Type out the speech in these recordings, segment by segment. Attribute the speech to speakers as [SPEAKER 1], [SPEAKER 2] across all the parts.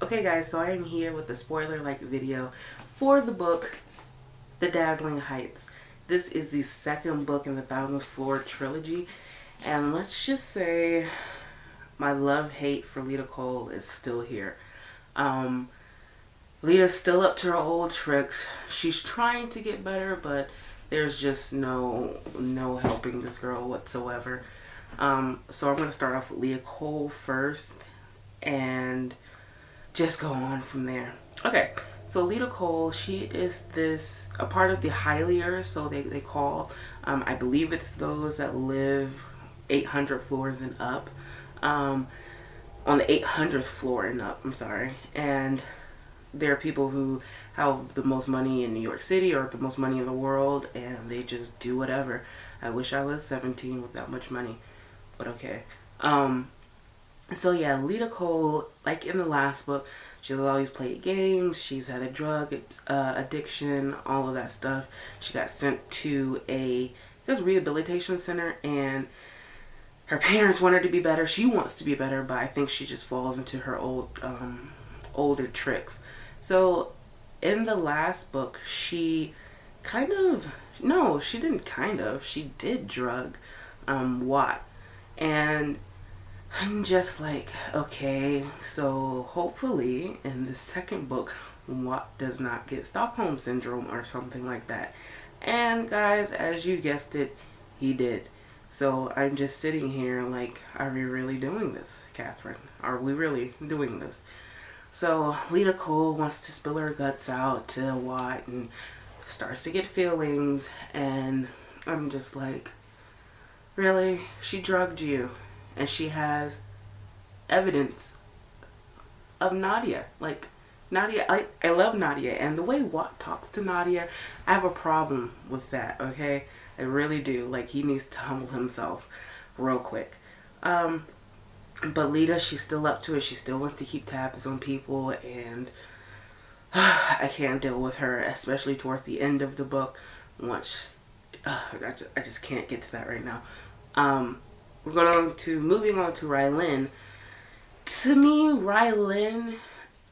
[SPEAKER 1] Okay guys, so I am here with the spoiler-like video for the book, The Dazzling Heights. This is the second book in the Thousandth Floor trilogy, and let's just say my love-hate for Lita Cole is still here. Lita's still up to her old tricks. She's trying to get better, but there's just no helping this girl whatsoever. So I'm going to start off with Lita Cole first, and just go on from there. Okay, so Lita Cole, she is a part of the Hyliers, so they call, I believe it's those that live 800 floors and up, on the 800th floor and up, I'm sorry, and there are people who have the most money in New York City or the most money in the world, and they just do whatever. I wish I was 17 with that much money, but okay. So yeah, Lita Cole, like in the last book, she's always played games, she's had a drug addiction, all of that stuff. She got sent to a rehabilitation center, and her parents want her to be better. She wants to be better, but I think she just falls into her older tricks. So in the last book, she did drug Watt. And I'm just like, okay, so hopefully in the second book, Watt does not get Stockholm Syndrome or something like that. And guys, as you guessed it, he did. So I'm just sitting here like, are we really doing this, Catherine? Are we really doing this? So Lita Cole wants to spill her guts out to Watt and starts to get feelings, and I'm just like, really? She drugged you, and she has evidence of Nadia. Like, Nadia, I love Nadia, and the way Watt talks to Nadia, I have a problem with that, okay? I really do. Like, he needs to humble himself real quick. But Lita, she's still up to it. She still wants to keep tabs on people, and I can't deal with her, especially towards the end of the book. Once, I just can't get to that right now. Moving on to Rylin. To me, Rylin,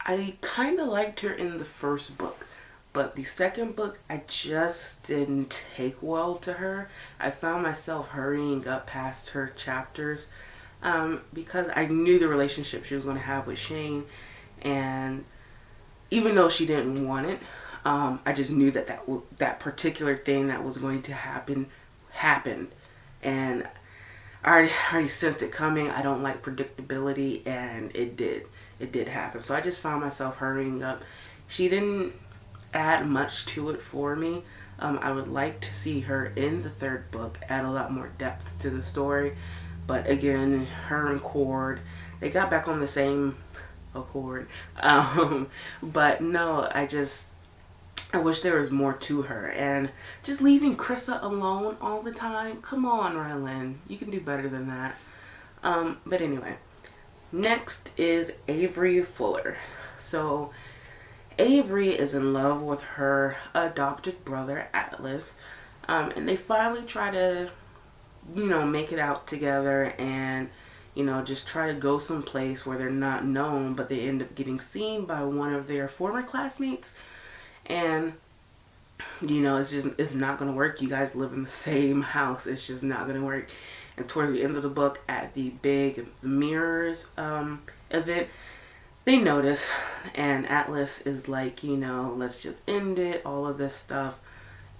[SPEAKER 1] I kind of liked her in the first book, but the second book, I just didn't take well to her. I found myself hurrying up past her chapters, because I knew the relationship she was going to have with Shane, and even though she didn't want it, I just knew that particular thing that was going to happen happened, and I already sensed it coming. I don't like predictability, and it did happen. So I just found myself hurrying up. She didn't add much to it for me. I would like to see her in the third book add a lot more depth to the story. But again, her and Cord, they got back on the same accord. But no, I wish there was more to her. And just leaving Krissa alone all the time, come on, Rylin, you can do better than that. But anyway, next is Avery Fuller. So Avery is in love with her adopted brother, Atlas. And they finally try to, make it out together, and just try to go someplace where they're not known, but they end up getting seen by one of their former classmates, and it's not gonna work. You guys live in the same house, it's just not gonna work. And towards the end of the book, at the mirrors event, they notice, and Atlas is like, let's just end it, all of this stuff.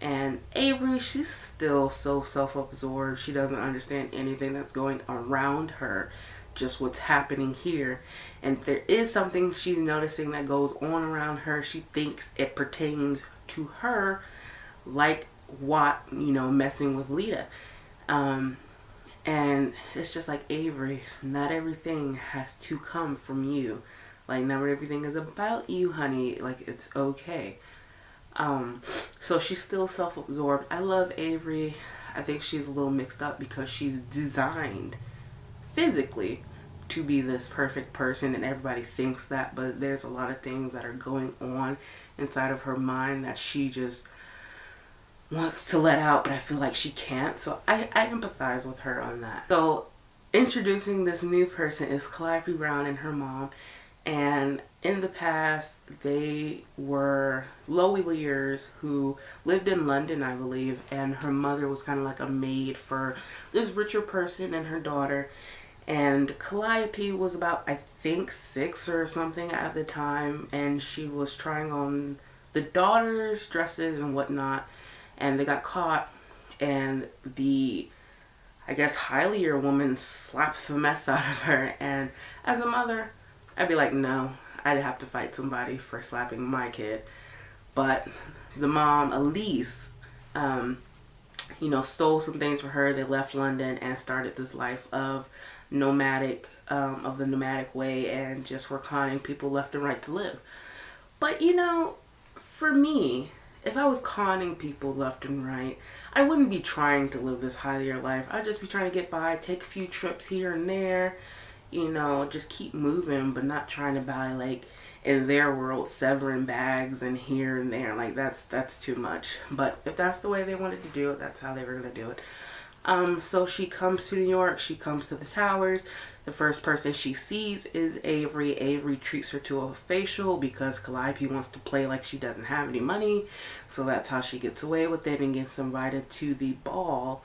[SPEAKER 1] And Avery, she's still so self-absorbed. She doesn't understand anything that's going around her, just what's happening here. And if there is something she's noticing that goes on around her, she thinks it pertains to her, like Watt, messing with Lita. And it's just like, Avery, not everything has to come from you. Like, not everything is about you, honey. Like, it's okay. So she's still self-absorbed. I love Avery. I think she's a little mixed up because she's designed physically to be this perfect person, and everybody thinks that, but there's a lot of things that are going on inside of her mind that she just wants to let out, but I feel like she can't. So I empathize with her on that. So introducing this new person is Calliope Brown and her mom, and in the past, they were Lowellers who lived in London, I believe, and her mother was kind of like a maid for this richer person and her daughter. And Calliope was about, I think, 6 or something at the time, and she was trying on the daughter's dresses and whatnot, and they got caught, and the, I guess, highlier woman slapped the mess out of her. And as a mother, I'd be like, no, I'd have to fight somebody for slapping my kid. But the mom, Elise, stole some things for her. They left London and started this life of the nomadic way, and just were conning people left and right to live. But for me, if I was conning people left and right, I wouldn't be trying to live this higher life. I'd just be trying to get by, take a few trips here and there, just keep moving, but not trying to buy, like, in their world, severing bags and here and there. Like, that's too much. But if that's the way they wanted to do it, that's how they were going to do it. So she comes to New York. She comes to the towers. The first person she sees is Avery. Avery treats her to a facial because Calliope wants to play like she doesn't have any money. So that's how she gets away with it and gets invited to the ball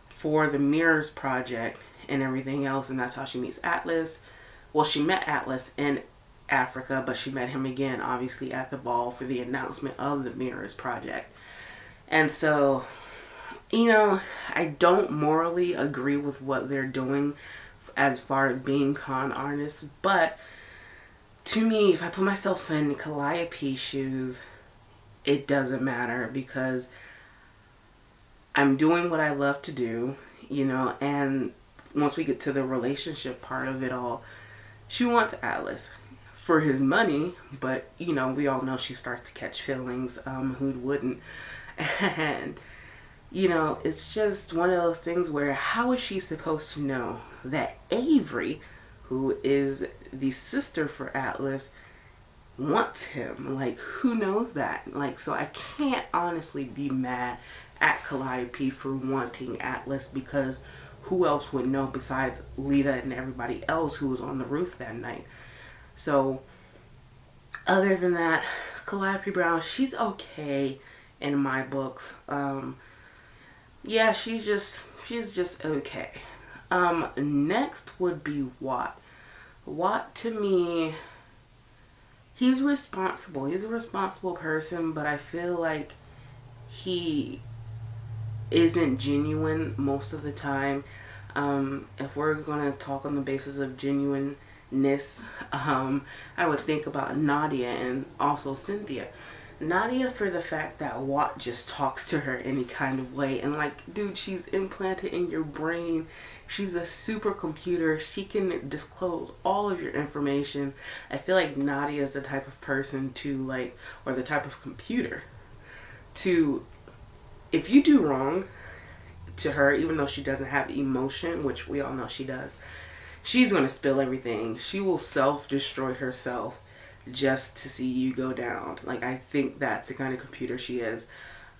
[SPEAKER 1] for the Mirrors Project and everything else. And that's how she meets Atlas. Well, she met Atlas in Africa, but she met him again, obviously, at the ball for the announcement of the Mirrors Project. And so, I don't morally agree with what they're doing as far as being con artists, but to me, if I put myself in Calliope's shoes, it doesn't matter because I'm doing what I love to do, and once we get to the relationship part of it all, she wants Atlas for his money, but we all know she starts to catch feelings. Who wouldn't? And it's just one of those things where how is she supposed to know that Avery, who is the sister for Atlas, wants him? Like, who knows that? Like, so I can't honestly be mad at Calliope for wanting Atlas, because who else would know besides Lita and everybody else who was on the roof that night? So, other than that, Calliope Brown, she's okay in my books. Yeah, she's just okay. Next would be Watt. Watt, to me, he's responsible. He's a responsible person, but I feel like he isn't genuine most of the time. If we're gonna talk on the basis of genuineness, I would think about Nadia and also Cynthia. Nadia, for the fact that Watt just talks to her any kind of way, and like, dude, she's implanted in your brain. She's a supercomputer. She can disclose all of your information. I feel like Nadia is the type of person to, like, or the type of computer to, if you do wrong to her, even though she doesn't have emotion, which we all know she does, she's going to spill everything. She will self-destroy herself just to see you go down. Like, I think that's the kind of computer she is.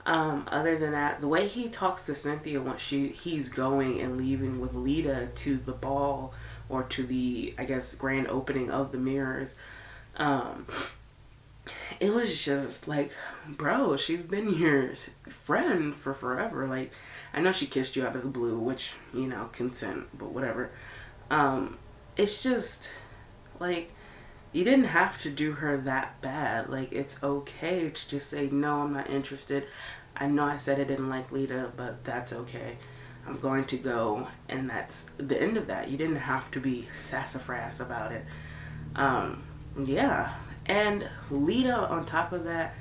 [SPEAKER 1] Other than that, the way he talks to Cynthia once he's going and leaving with Lita to the ball, or to the, I guess, grand opening of the Mirrors, it was just like, bro, she's been your friend for forever. Like, I know she kissed you out of the blue, which, consent, but whatever. It's just, like, you didn't have to do her that bad. Like, it's okay to just say, no, I'm not interested. I know I said I didn't like Lita, but that's okay. I'm going to go, and that's the end of that. You didn't have to be sassafras about it. Yeah. And Lita, on top of that,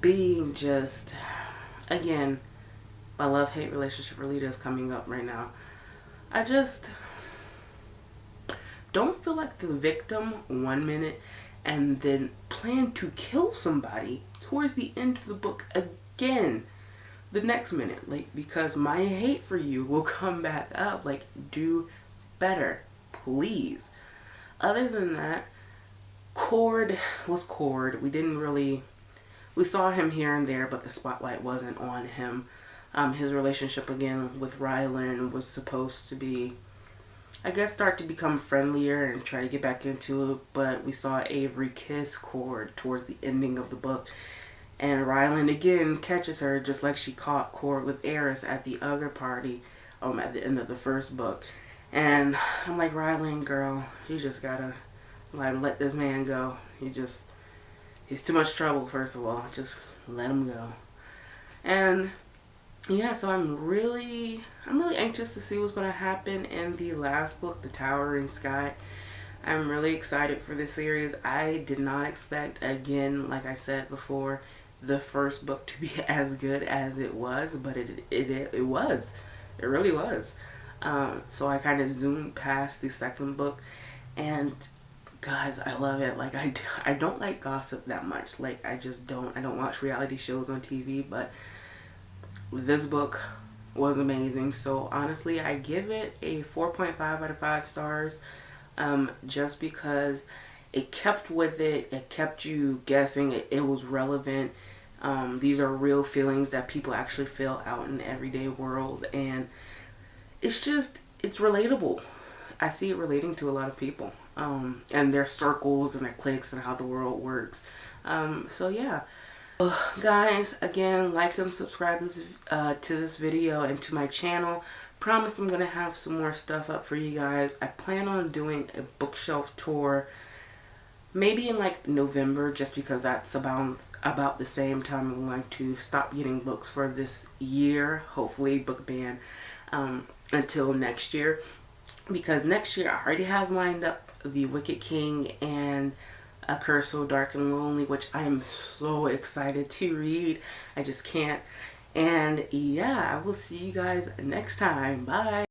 [SPEAKER 1] being just, again, my love-hate relationship for Lita is coming up right now. I just don't feel like the victim 1 minute and then plan to kill somebody towards the end of the book again the next minute. Like, because my hate for you will come back up. Like, do better, please. Other than that, Cord was Cord. We saw him here and there, but the spotlight wasn't on him. His relationship again with Rylan was supposed to be I guess, start to become friendlier and try to get back into it. But we saw Avery kiss Cord towards the ending of the book. And Ryland again catches her just like she caught Cord with Eris at the other party at the end of the first book. And I'm like, Ryland, girl, you just gotta let this man go. He's too much trouble, first of all. Just let him go. And yeah, so I'm really anxious to see what's going to happen in the last book, The Towering Sky. I'm really excited for this series. I did not expect, again, like I said before, the first book to be as good as it was, but it was. It really was. So I kind of zoomed past the second book, and guys, I love it. Like, I don't like gossip that much. Like, I just don't. I don't watch reality shows on TV, but this book was amazing. So honestly, I give it a 4.5 out of 5 stars, just because it kept with it. It kept you guessing. It was relevant. These are real feelings that people actually feel out in the everyday world, and it's relatable. I see it relating to a lot of people, and their circles and their cliques and how the world works. So yeah. Guys, again, like and subscribe to this video and to my channel. Promise I'm going to have some more stuff up for you guys. I plan on doing a bookshelf tour maybe in like November, just because that's about the same time I'm going to stop getting books for this year. Hopefully book ban until next year, because next year I already have lined up The Wicked King and A Curse So Dark and Lonely, which I am so excited to read. I just can't. And yeah, I will see you guys next time. Bye.